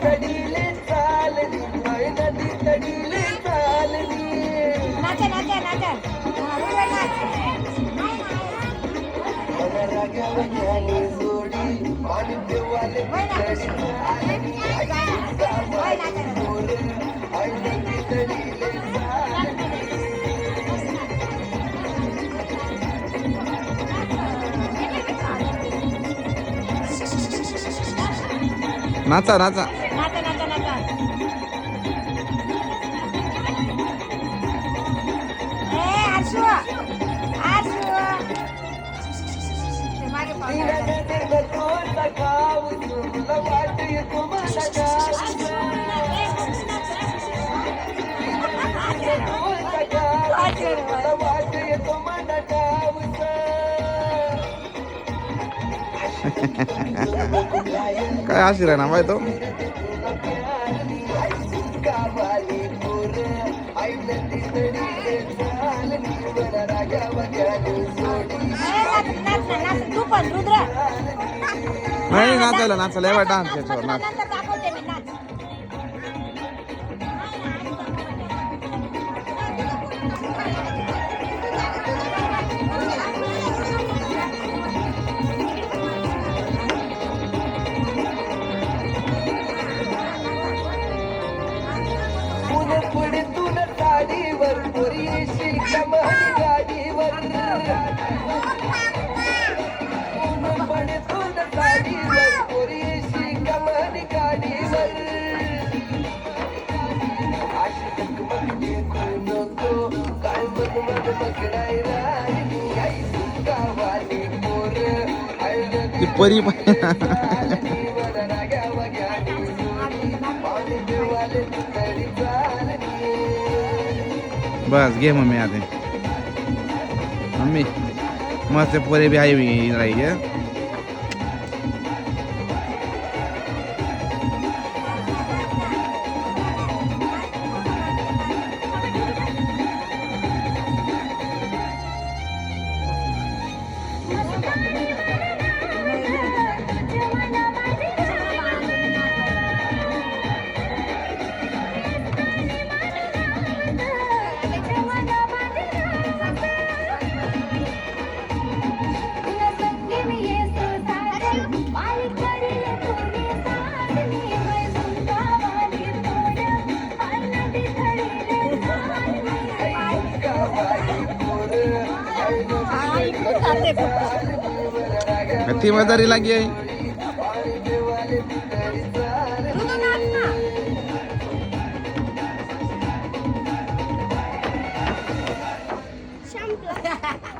तडीले चालली बाई नदी तडीले चालली नाचा नाचा नाचा रागावल्याने जोडी पाणी देवाले नाचा नाचा नाचा नाचा नाचा ए आरशू आरशू ते मागे काय आशिरा ना बाय तो तू पण रुद्र नाही नाचायला नाचायला एवढा डान्स याच्यावर नाच नंतर दाखवते मी नाच पुढे तुन साडीवर पोरी येशील कमाल गाडीवर पुढे तुन साडीवर पोरी येशील कमाल गाडीवर अशी टकमक देखू नको काय मग पकडाय राहिली आई गावाली पोर ती परी पण बस घे मम्मी आधी मम्मी मस्त पोरे भी आई हुई रही है ती मजारी लागी आहे संपला